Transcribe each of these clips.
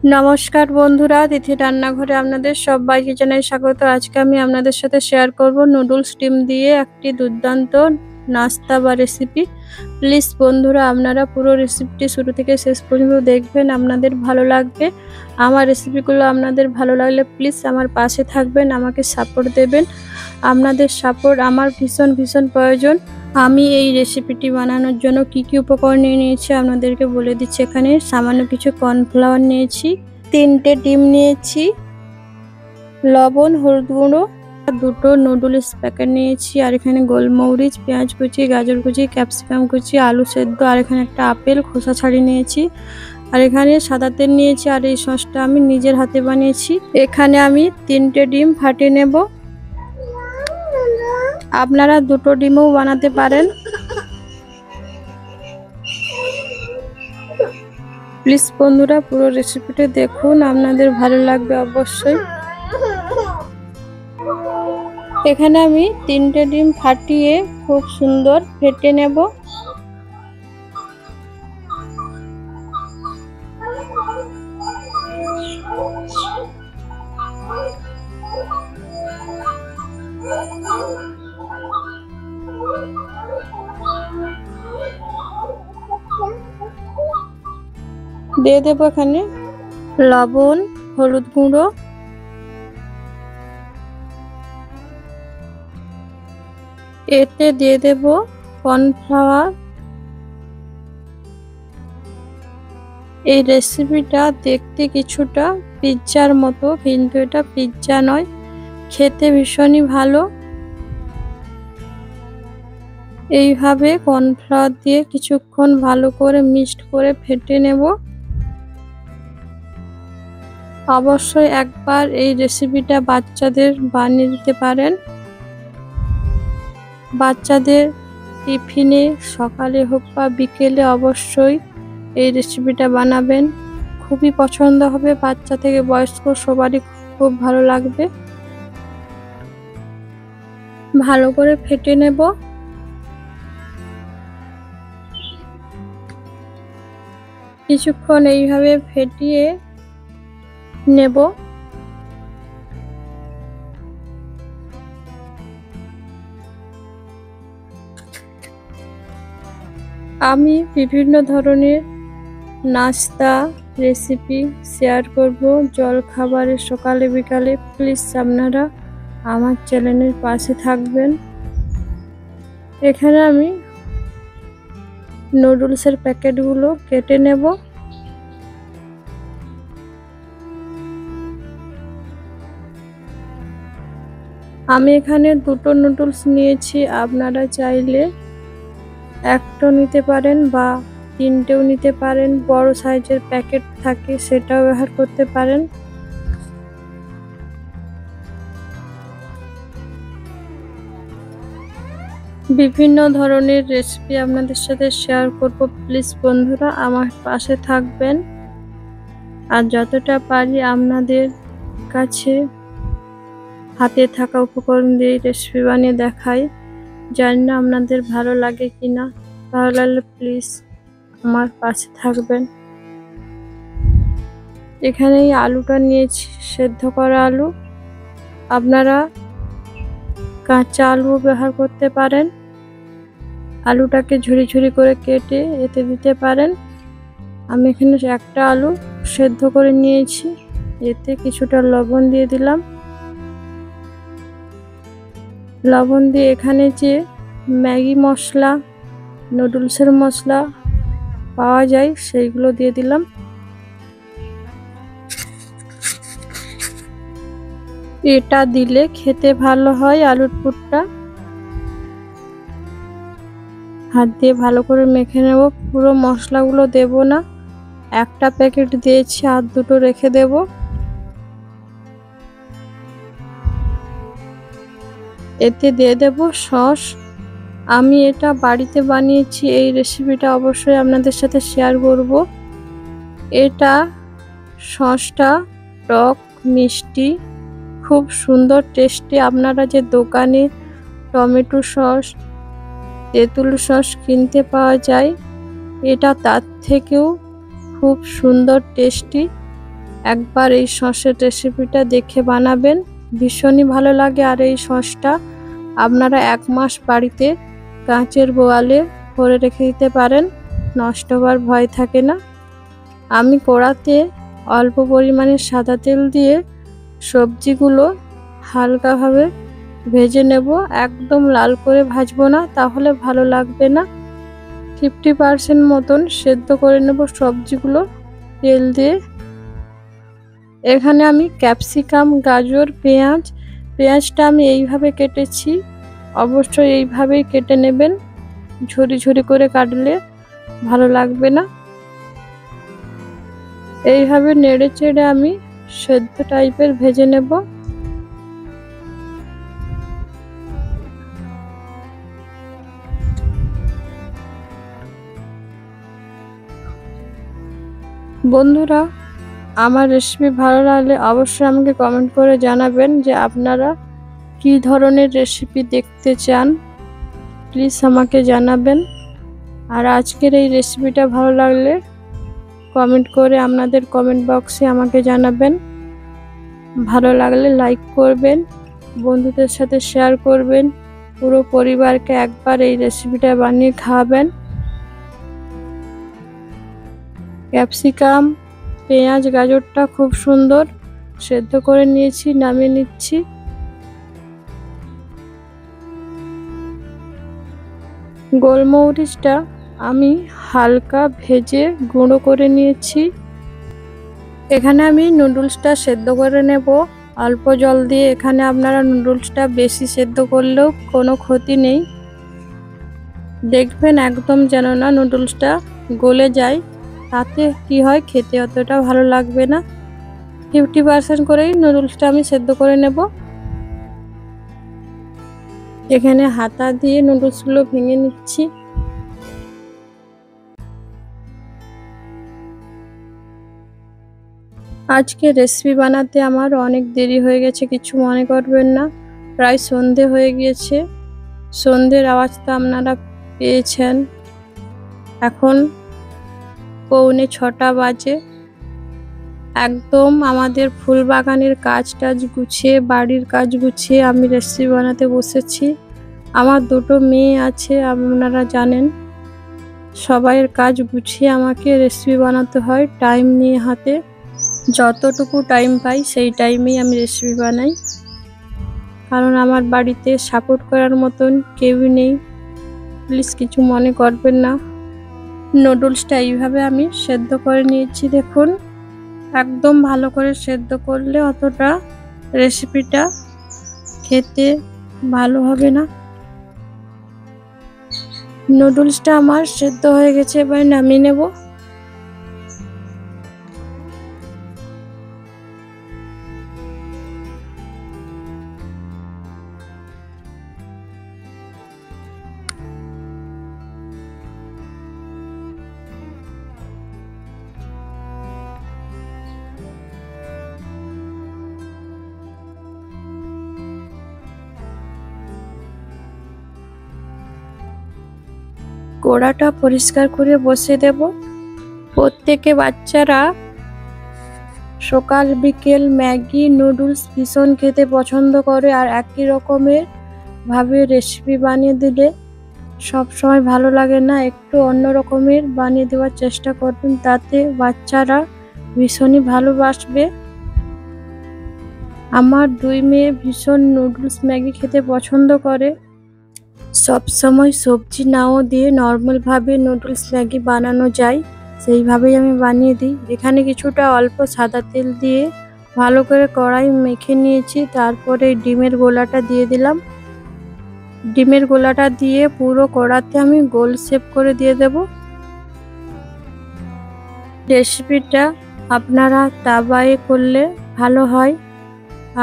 নমস্কার বন্ধুরা, তিথি রান্নাঘরে আপনাদের সবাইকে জানাই স্বাগত। আজকে আমি আপনাদের সাথে শেয়ার করব নুডলস ডিম দিয়ে একটি দুর্দান্ত নাস্তা বা রেসিপি। প্লিজ বন্ধুরা, আপনারা পুরো রেসিপিটি শুরু থেকে শেষ পর্যন্ত দেখবেন, আপনাদের ভালো লাগবে। আমার রেসিপিগুলো আপনাদের ভালো লাগলে প্লিজ আমার পাশে থাকবেন, আমাকে সাপোর্ট দেবেন। আপনাদের সাপোর্ট আমার ভীষণ প্রয়োজন। আমি এই রেসিপিটি বানানোর জন্য কি কি উপকরণ নিয়েছি আপনাদেরকে বলে দিচ্ছি। এখানে সামান্য কিছু কর্নফ্লাওয়ার নিয়েছি, 3টে ডিম নিয়েছি, লবণ, হলুদ গুঁড়ো, 2টো নুডলস প্যাকেট নিয়েছি, আর এখানে গোলমরিচ, পেঁয়াজ কুচি, গাজর কুচি, ক্যাপসিকাম কুচি, আলু সেদ্ধ, আর এখানে একটা আপেল খোসা ছাড়িয়ে নিয়েছি, আর এখানে সাদা তেল নিয়েছি। আর এই সসটা আমি নিজের হাতে বানিয়েছি। এখানে আমি 3টে ডিম ফাটিয়ে নেব। আপনারা 2টো ডিমও বানাতে পারেন। প্লিজ বন্ধুরা, পুরো রেসিপিটা দেখুন, আপনাদের ভালো লাগবে অবশ্যই। এখানে আমি 3টে ডিম ফাটিয়ে খুব সুন্দর ফেটে নেব। দিয়ে দেবো এখানে লবণ, হলুদ গুঁড়ো, এতে দিয়ে দেব কর্নফ্লাওয়ার। এই রেসিপিটা দেখতে কিছুটা পিৎজার মতো, কিন্তু এটা পিৎজা নয়, খেতে ভীষণই ভালো। এইভাবে কর্নফ্লাওয়ার দিয়ে কিছুক্ষণ ভালো করে মিক্সড করে ফেটে নেব। অবশ্যই একবার এই রেসিপিটা বাচ্চাদের বানিয়ে দিতে পারেন। বাচ্চাদের টিফিনে সকালে হোক বা বিকেলে অবশ্যই এই রেসিপিটা বানাবেন, খুবই পছন্দ হবে। বাচ্চা থেকে বয়স্ক সবারই খুব ভালো লাগবে। ভালো করে ফেটে নেব। কিছুক্ষণ এইভাবে ফেটিয়ে নেব। আমি বিভিন্ন ধরনের নাস্তা রেসিপি শেয়ার করব, জল খাবারের সকালে বিকালে। প্লিজ আপনারা আমার চ্যানেলের পাশে থাকবেন। এখানে আমি নুডলসের প্যাকেটগুলো কেটে নেব। আমি এখানে 2টো নুডলস নিয়েছি, আপনারা চাইলে 1টো নিতে পারেন বা 3টেও নিতে পারেন। বড় সাইজের প্যাকেট থাকে, সেটাও ব্যবহার করতে পারেন। বিভিন্ন ধরনের রেসিপি আপনাদের সাথে শেয়ার করব। প্লিজ বন্ধুরা আমার পাশে থাকবেন, আর যতটা পারি আপনাদের কাছে হাতে থাকা উপকরণ দিয়ে রেসিপি বানিয়ে দেখাই। জানি না আপনাদের ভালো লাগে কিনা, ভালো লাগলে প্লিজ আমার পাশে থাকবেন। এখানে এই আলুটা নিয়েছি, সেদ্ধ করা আলু। আপনারা কাঁচা আলু ব্যবহার করতে পারেন। আলুটাকে ঝুরি করে কেটে এতে দিতে পারেন। আমি এখানে একটা আলু সেদ্ধ করে নিয়েছি, এতে কিছুটা লবণ দিয়ে দিলাম। লবণ দিয়ে এখানে যে ম্যাগি মশলা, নুডলসের মশলা পাওয়া যায় সেইগুলো দিয়ে দিলাম। এটা দিলে খেতে ভালো হয় আলুর পুরটা। হাত দিয়ে ভালো করে মেখে নেব। পুরো মশলাগুলো দেব না, একটা প্যাকেট দিয়েছি, আর 2টো রেখে দেব। এতে দিয়ে দেব সস। আমি এটা বাড়িতে বানিয়েছি, এই রেসিপিটা অবশ্যই আপনাদের সাথে শেয়ার করব। এটা সসটা টক মিষ্টি, খুব সুন্দর টেস্টি। আপনারা যে দোকানে টমেটো সস, তেঁতুল সস কিনতে পাওয়া যায়, এটা তার থেকেও খুব সুন্দর টেস্টি। একবার এই সসের রেসিপিটা দেখে বানাবেন, ভীষণই ভালো লাগে। আর এই সসটা আপনারা 1 মাস বাড়িতে কাঁচের বোয়ালে করে রেখে দিতে পারেন, নষ্ট হওয়ার ভয় থাকে না। আমি কড়াতে অল্প পরিমাণে সাদা তেল দিয়ে সবজিগুলো হালকাভাবে ভেজে নেব, একদম লাল করে ভাজবো না, তাহলে ভালো লাগবে না। 50% মতন সেদ্ধ করে নেব সবজিগুলো তেল দিয়ে। এখানে আমি ক্যাপসিকাম, গাজর, পেঁয়াজটা আমি এইভাবে কেটেছি, অবশ্যই এইভাবেই কেটে নেবেন, ঝুরি ঝুরি করে কাটলে ভালো লাগবে না। এইভাবে নেড়ে চেড়ে আমি সেদ্ধ টাইপের ভেজে নেব। বন্ধুরা, আমার রেসিপি ভালো লাগলে অবশ্যই আমাকে কমেন্ট করে জানাবেন যে আপনারা কী ধরনের রেসিপি দেখতে চান, প্লিজ আমাকে জানাবেন। আর আজকের এই রেসিপিটা ভালো লাগলে কমেন্ট করে আপনাদের কমেন্ট বক্সে আমাকে জানাবেন। ভালো লাগলে লাইক করবেন, বন্ধুদের সাথে শেয়ার করবেন, পুরো পরিবারকে একবার এই রেসিপিটা বানিয়ে খাওয়াবেন। ক্যাপসিকাম, পেঁয়াজ, গাজরটা খুব সুন্দর সেদ্ধ করে নিয়েছি, নামিয়ে নিচ্ছি। গোলমরিচটা আমি হালকা ভেজে গুঁড়ো করে নিয়েছি। এখানে আমি নুডলসটা সেদ্ধ করে নেব অল্প জল দিয়ে। এখানে আপনারা নুডলসটা বেশি সেদ্ধ করলেও কোনো ক্ষতি নেই, দেখবেন একদম যেন না নুডলসটা গলে যায়, তাতে কি হয় খেতে অতটা ভালো লাগবে না। 50% করেই নুডলসটা আমি সেদ্ধ করে নেব। এখানে হাতা দিয়ে নুডলসগুলো ভেঙে নিচ্ছি। আজকে রেসিপি বানাতে আমার অনেক দেরি হয়ে গেছে, কিছু মনে করবেন না। প্রায় সন্ধে হয়ে গিয়েছে, সন্ধ্যের আওয়াজ তো আপনারা পেয়েছেন। এখন 6:45 বাজে। একদম আমাদের ফুল বাগানের কাজ টাজ গুছিয়ে, বাড়ির কাজ গুছিয়ে আমি রেসিপি বানাতে বসেছি। আমার 2টো মেয়ে আছে, আপনারা জানেন। সবাইয়ের কাজ গুছিয়ে আমাকে রেসিপি বানাতে হয় টাইম নিয়ে হাতে। যতটুকু টাইম পাই সেই টাইমেই আমি রেসিপি বানাই, কারণ আমার বাড়িতে সাপোর্ট করার মতন কেউই নেই, প্লিজ কিছু মনে করবেন না। নুডলসটা এইভাবে আমি সেদ্ধ করে নিয়েছি, দেখুন। একদম ভালো করে সেদ্ধ করলে অতটা রেসিপিটা খেতে ভালো হবে না। নুডলসটা আমার সেদ্ধ হয়ে গেছে, এবার নামিয়ে নেব। কড়াটা পরিষ্কার করে বসিয়ে দেব। প্রত্যেকে বাচ্চারা সকাল বিকেল ম্যাগি নুডলস ভীষণ খেতে পছন্দ করে, আর একই রকমের ভাবে রেসিপি বানিয়ে দিলে সব সময় ভালো লাগে না, একটু অন্য রকমের বানিয়ে দেওয়ার চেষ্টা করবেন, তাতে বাচ্চারা ভীষণই ভালোবাসবে। আমার 2 মেয়ে ভীষণ নুডলস ম্যাগি খেতে পছন্দ করে। সব সময় সবজি নাও দিয়ে নর্মালভাবে নুডলস ম্যাগি বানানো যায়, সেইভাবেই আমি বানিয়ে দিই। এখানে কিছুটা অল্প সাদা তেল দিয়ে ভালো করে কড়াই মেখে নিয়েছি, তারপরে ডিমের গোলাটা দিয়ে দিলাম। ডিমের গোলাটা দিয়ে পুরো কড়াতে আমি গোল শেপ করে দিয়ে দেব। রেসিপিটা আপনারা তাওয়ায় করলে ভালো হয়,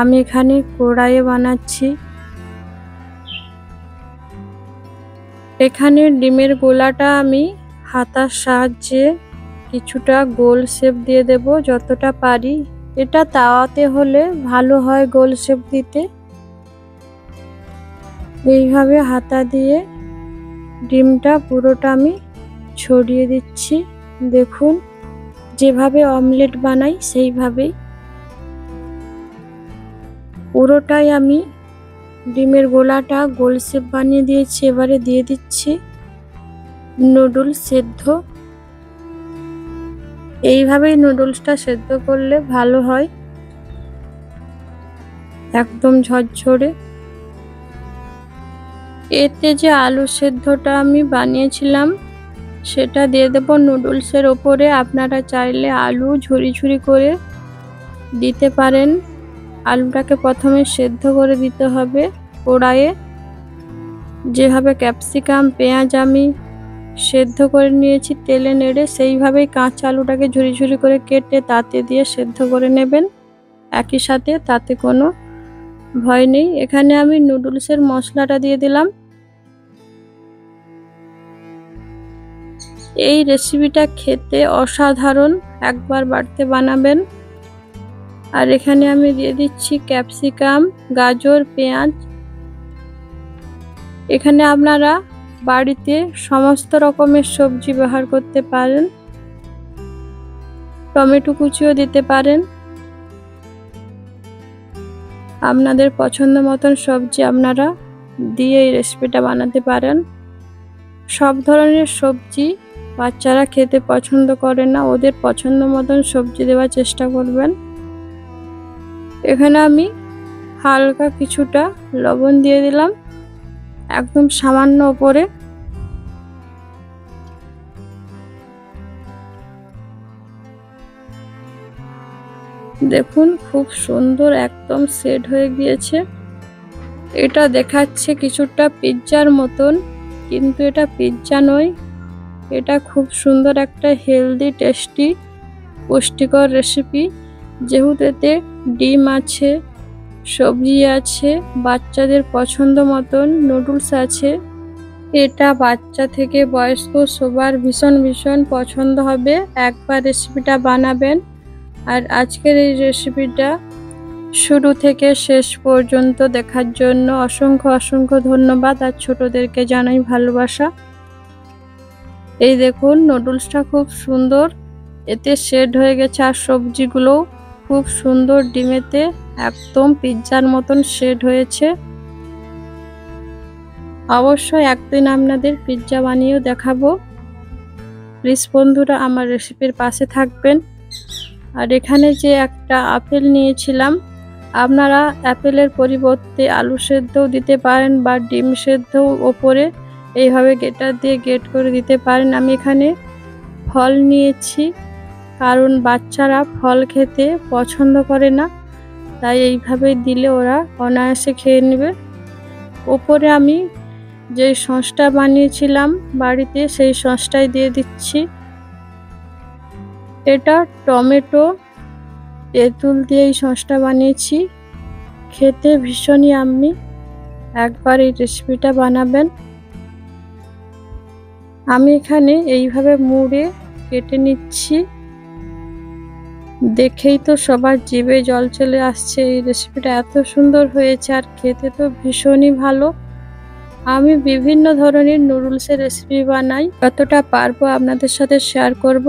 আমি এখানে কড়াইয়ে বানাচ্ছি। এখানে ডিমের গোলাটা আমি হাতার সাহায্যে কিছুটা গোল শেপ দিয়ে দেব যতটা পারি। এটা তাওয়াতে হলে ভালো হয় গোল শেপ দিতে। এইভাবে হাতা দিয়ে ডিমটা পুরোটা আমি ছড়িয়ে দিচ্ছি, দেখুন। যেভাবে অমলেট বানাই সেইভাবেই পুরোটাই আমি ডিমের গোলাটা গোল শেপ বানিয়ে দিয়েছি। এবারে দিয়ে দিচ্ছি নুডলস সেদ্ধ। এইভাবেই নুডলসটা সেদ্ধ করলে ভালো হয়, একদম ঝরঝরে। এতে যে আলু সেদ্ধটা আমি বানিয়েছিলাম সেটা দিয়ে দেবো নুডলসের ওপরে। আপনারা চাইলে আলু ঝুরি ঝুরি করে দিতে পারেন। আলুটাকে প্রথমে সেদ্ধ করে দিতে হবে কড়াইয়ে। যেভাবে ক্যাপসিকাম পেঁয়াজ আমি সেদ্ধ করে নিয়েছি তেলে নেড়ে, সেইভাবেই কাঁচা আলুটাকে ঝুরি ঝুরি করে কেটে তাতে দিয়ে সেদ্ধ করে নেবেন একই সাথে, তাতে কোনো ভয় নেই। এখানে আমি নুডলসের মশলাটা দিয়ে দিলাম। এই রেসিপিটা খেতে অসাধারণ, একবার বাড়িতে বানাবেন। আর এখানে আমি দিয়ে দিচ্ছি ক্যাপসিকাম, গাজর, পেঁয়াজ। এখানে আপনারা বাড়িতে সমস্ত রকমের সবজি ব্যবহার করতে পারেন, টমেটো কুচিও দিতে পারেন। আপনাদের পছন্দ মতন সবজি আপনারা দিয়ে এই রেসিপিটা বানাতে পারেন। সব ধরনের সবজি বাচ্চারা খেতে পছন্দ করে না, ওদের পছন্দ মতন সবজি দেওয়ার চেষ্টা করবেন। এখানে আমি হালকা কিছুটা লবণ দিয়ে দিলাম, একদম সামান্য ওপরে। দেখুন খুব সুন্দর একদম সেট হয়ে গিয়েছে। এটা দেখাচ্ছে কিছুটা পিৎজার মতন, কিন্তু এটা পিৎজা নয়। এটা খুব সুন্দর একটা হেলদি টেস্টি পুষ্টিকর রেসিপি। যেহেতু এতে ডিম আছে, সবজি আছে, বাচ্চাদের পছন্দ মতন নুডলস আছে, এটা বাচ্চা থেকে বয়স্ক সবার ভীষণ ভীষণ পছন্দ হবে। একবার রেসিপিটা বানাবেন। আর আজকের এই রেসিপিটা শুরু থেকে শেষ পর্যন্ত দেখার জন্য অসংখ্য অসংখ্য ধন্যবাদ। আর ছোটদেরকে জানাই ভালোবাসা। এই দেখুন নুডলসটা খুব সুন্দর এতে শেড হয়ে গেছে, আর সবজিগুলো খুব সুন্দর ডিমেতে একদম পিৎজার মতন শেড হয়েছে। অবশ্যই একদিন আপনাদের পিৎজা বানিয়েও দেখাবো। প্লিজ বন্ধুরা আমার রেসিপির পাশে থাকবেন। আর এখানে যে একটা আপেল নিয়েছিলাম, আপনারা আপেলের পরিবর্তে আলু সেদ্ধও দিতে পারেন বা ডিম সেদ্ধও ওপরে এইভাবে গ্রেটার দিয়ে গ্রেট করে দিতে পারেন। আমি এখানে ফল নিয়েছি, কারণ বাচ্চারা ফল খেতে পছন্দ করে না, তাই এইভাবে দিলে ওরা অনায়াসে খেয়ে নেবে। ওপরে আমি যে সসটা বানিয়েছিলাম বাড়িতে সেই সসটাই দিয়ে দিচ্ছি। এটা টমেটো তেঁতুল দিয়ে এই সসটা বানিয়েছি, খেতে ভীষণই ইয়াম্মি। একবার এই রেসিপিটা বানাবেন। আমি এখানে এইভাবে মুড়ে কেটে নিচ্ছি। দেখেই তো সবার জিভে জল চলে আসছে। এই রেসিপিটা এত সুন্দর হয়েছে আর খেতে তো ভীষণই ভালো। আমি বিভিন্ন ধরনের নুডলসের রেসিপি বানাই, যতটা পারবো আপনাদের সাথে শেয়ার করব।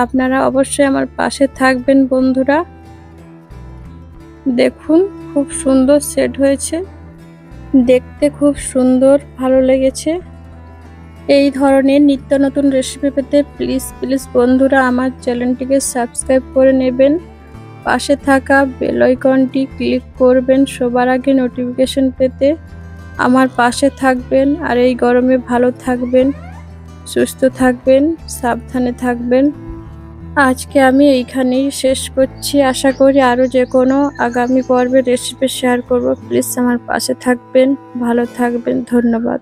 আপনারা অবশ্যই আমার পাশে থাকবেন বন্ধুরা। দেখুন খুব সুন্দর সেট হয়েছে, দেখতে খুব সুন্দর, ভালো লেগেছে। এই ধরনের নিত্য নতুন রেসিপি পেতে প্লিজ প্লিজ বন্ধুরা আমার চ্যানেলটিকে সাবস্ক্রাইব করে নেবেন। পাশে থাকা বেল আইকনটি ক্লিক করবেন সবার আগে নোটিফিকেশন পেতে। আমার পাশে থাকবেন। আর এই গরমে ভালো থাকবেন, সুস্থ থাকবেন, সাবধানে থাকবেন। আজকে আমি এইখানেই শেষ করছি। আশা করি আরও যে কোনো আগামী পর্বে রেসিপি শেয়ার করব। প্লিজ আমার পাশে থাকবেন, ভালো থাকবেন। ধন্যবাদ।